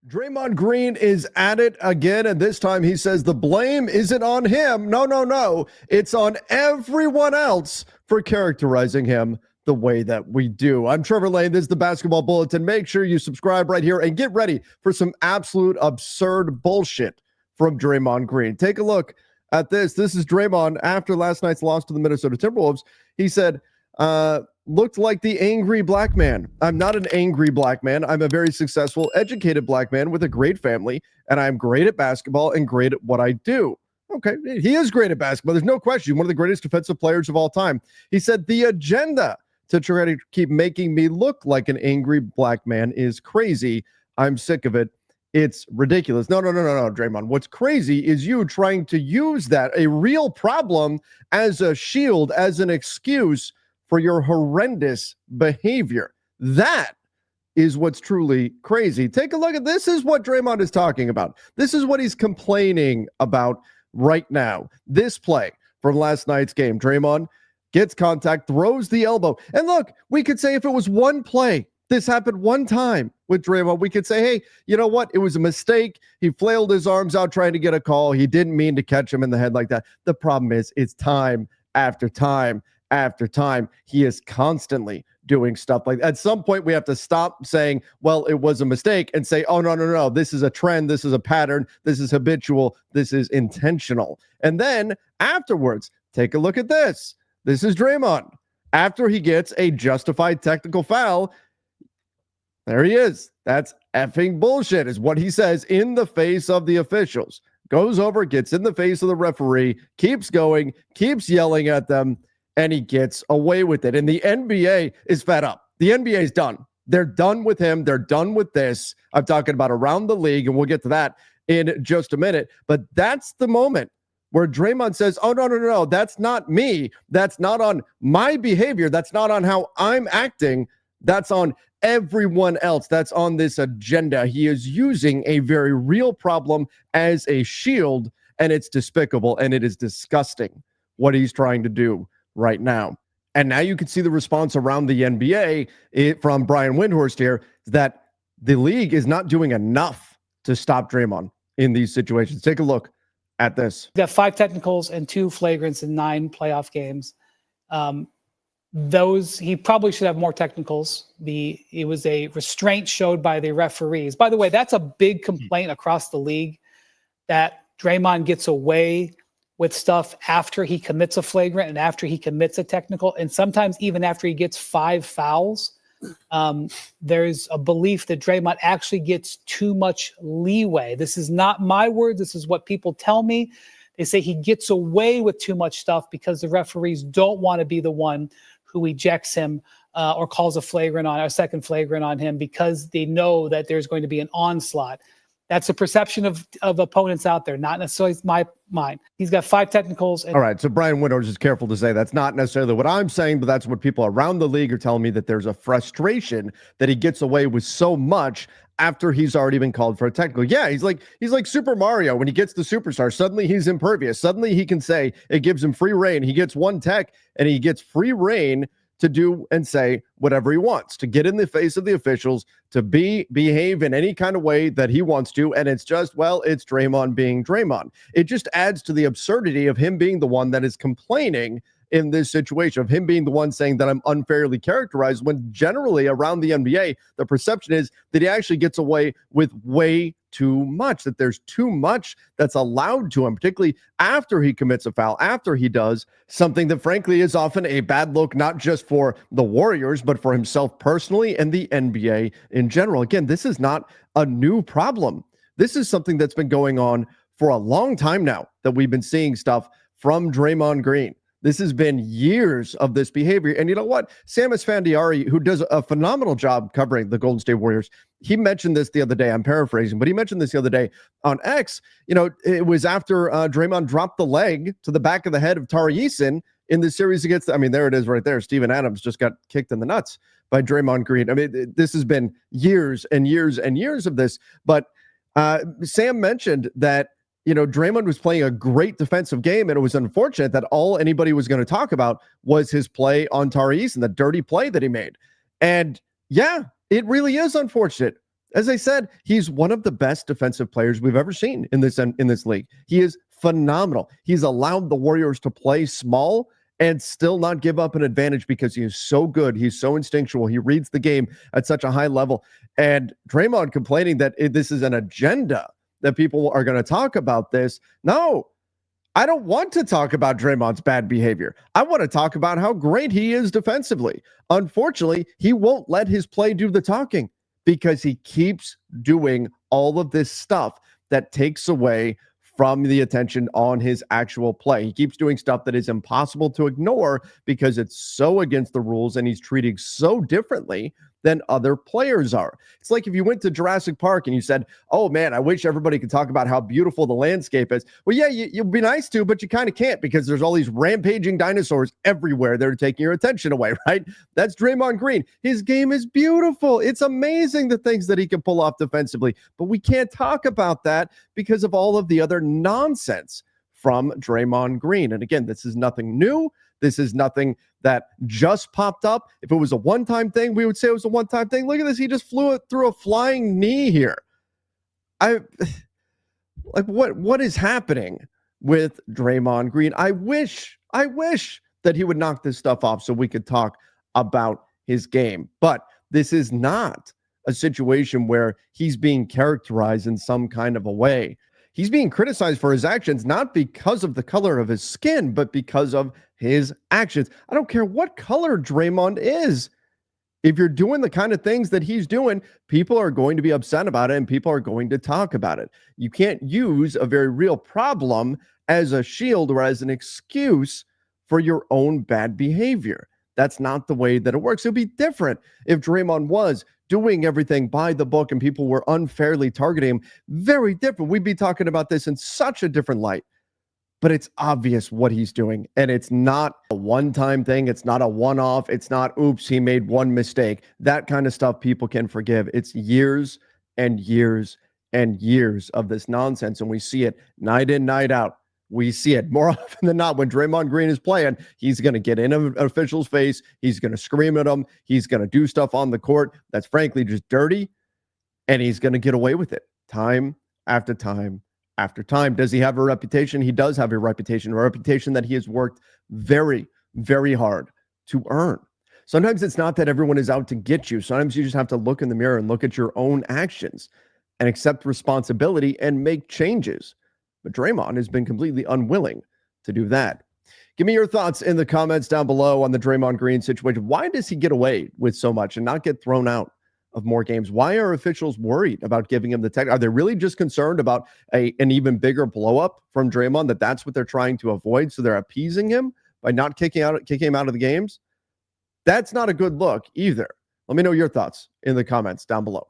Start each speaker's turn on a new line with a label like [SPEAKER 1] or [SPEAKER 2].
[SPEAKER 1] Draymond Green is at it again, and this time he says the blame isn't on him. No. It's on everyone else for characterizing him the way that we do. I'm Trevor Lane. This is the Basketball Bulletin. Make sure you subscribe right here and get ready for some absolute absurd bullshit from Draymond Green. Take a look at this. This is Draymond after last night's loss to the Minnesota Timberwolves. He said, looked like the angry black man. I'm not an angry black man. I'm a very successful, educated black man with a great family, and I'm great at basketball and great at what I do. Okay, he is great at basketball. There's no question. One of the greatest defensive players of all time. He said the agenda to try to keep making me look like an angry black man is crazy. I'm sick of it. It's ridiculous. No, Draymond. What's crazy is you trying to use that, a real problem, as a shield, as an excuse for your horrendous behavior. That is what's truly crazy. Take a look at this. Is what Draymond is talking about. This is what he's complaining about right now. This play from last night's game. Draymond gets contact, throws the elbow. And look, we could say if it was one play, this happened one time with Draymond, we could say, hey, you know what? It was a mistake. He flailed his arms out trying to get a call. He didn't mean to catch him in the head like that. The problem is it's time after time after time. He is constantly doing stuff like that. At some point, we have to stop saying, well, it was a mistake, and say, oh, no. This is a trend. This is a pattern. This is habitual. This is intentional. And then afterwards, take a look at this. This is Draymond. After he gets a justified technical foul, there he is. That's effing bullshit, is what he says in the face of the officials. Goes over, gets in the face of the referee, keeps going, keeps yelling at them, and he gets away with it. And the NBA is fed up. The NBA is done. They're done with him. They're done with this. I'm talking about around the league, and we'll get to that in just a minute. But that's the moment where Draymond says, oh, no. That's not me. That's not on my behavior. That's not on how I'm acting. That's on everyone else. That's on this agenda. He is using a very real problem as a shield, and it's despicable, and it is disgusting what he's trying to do right now. And now you can see the response around the NBA from Brian Windhorst here, that the league is not doing enough to stop Draymond in these situations. Take a look at this.
[SPEAKER 2] Got 5 technicals and 2 flagrants in 9 playoff games. Those, he probably should have more technicals. It was a restraint showed by the referees. By the way, that's a big complaint across the league, that Draymond gets away with stuff after he commits a flagrant and after he commits a technical, and sometimes even after he gets 5 fouls. There's a belief that Draymond actually gets too much leeway. This is not my word. This is what people tell me. They say he gets away with too much stuff because the referees don't want to be the one who ejects him or calls a second flagrant on him, because they know that there's going to be an onslaught. That's a perception of opponents out there, not necessarily my mind. He's got 5 technicals.
[SPEAKER 1] All right, so Brian Windhorst is careful to say that's not necessarily what I'm saying, but that's what people around the league are telling me, that there's a frustration that he gets away with so much after he's already been called for a technical. Yeah, he's like Super Mario when he gets the superstar. Suddenly he's impervious. Suddenly he can say it gives him free reign. He gets one tech and he gets free reign to do and say whatever he wants, to get in the face of the officials, to behave in any kind of way that he wants to. And it's just, well, it's Draymond being Draymond. It just adds to the absurdity of him being the one that is complaining in this situation, of him being the one saying that I'm unfairly characterized, when generally around the NBA, the perception is that he actually gets away with way too much, that there's too much that's allowed to him, particularly after he commits a foul, after he does something that frankly is often a bad look, not just for the Warriors, but for himself personally and the NBA in general. Again, this is not a new problem. This is something that's been going on for a long time now, that we've been seeing stuff from Draymond Green. This has been years of this behavior. And you know what? Sam Esfandiari, who does a phenomenal job covering the Golden State Warriors, he mentioned this the other day. I'm paraphrasing, but he mentioned this the other day on X. You know, it was after Draymond dropped the leg to the back of the head of Tari Eason in the series against, I mean, there it is right there. Steven Adams just got kicked in the nuts by Draymond Green. I mean, this has been years and years and years of this. But Sam mentioned that, you know, Draymond was playing a great defensive game, and it was unfortunate that all anybody was going to talk about was his play on Tari Eason, the dirty play that he made. And yeah, it really is unfortunate. As I said, he's one of the best defensive players we've ever seen in this league. He is phenomenal. He's allowed the Warriors to play small and still not give up an advantage because he is so good. He's so instinctual. He reads the game at such a high level. And Draymond complaining that this is an agenda, that people are going to talk about this. No, I don't want to talk about Draymond's bad behavior. I want to talk about how great he is defensively. Unfortunately, he won't let his play do the talking because he keeps doing all of this stuff that takes away from the attention on his actual play. He keeps doing stuff that is impossible to ignore because it's so against the rules and he's treating so differently than other players are. It's like if you went to Jurassic Park and you said, oh man, I wish everybody could talk about how beautiful the landscape is. Well, yeah, you'd be nice to, but you kind of can't because there's all these rampaging dinosaurs everywhere that are taking your attention away, right? That's Draymond Green. His game is beautiful. It's amazing the things that he can pull off defensively, but we can't talk about that because of all of the other nonsense from Draymond Green. And again, this is nothing new. This is nothing that just popped up. If it was a one-time thing, we would say it was a one-time thing. Look at this. He just flew it through a flying knee here. What is happening with Draymond Green? I wish that he would knock this stuff off so we could talk about his game. But this is not a situation where he's being characterized in some kind of a way. He's being criticized for his actions, not because of the color of his skin, but because of his actions. I don't care what color Draymond is. If you're doing the kind of things that he's doing, people are going to be upset about it and people are going to talk about it. You can't use a very real problem as a shield or as an excuse for your own bad behavior. That's not the way that it works. It would be different if Draymond was doing everything by the book and people were unfairly targeting him. Very different. We'd be talking about this in such a different light. But it's obvious what he's doing. And it's not a one-time thing. It's not a one-off. It's not, oops, he made one mistake. That kind of stuff people can forgive. It's years and years and years of this nonsense. And we see it night in, night out. We see it more often than not when Draymond Green is playing. He's going to get in an official's face. He's going to scream at him. He's going to do stuff on the court that's frankly just dirty. And he's going to get away with it time after time after time. Does he have a reputation? He does have a reputation that he has worked very, very hard to earn. Sometimes it's not that everyone is out to get you. Sometimes you just have to look in the mirror and look at your own actions and accept responsibility and make changes. But Draymond has been completely unwilling to do that. Give me your thoughts in the comments down below on the Draymond Green situation. Why does he get away with so much and not get thrown out of more games? Why are officials worried about giving him the tech? Are they really just concerned about an even bigger blow up from Draymond, that's what they're trying to avoid? So they're appeasing him by not kicking him out of the games? That's not a good look either. Let me know your thoughts in the comments down below.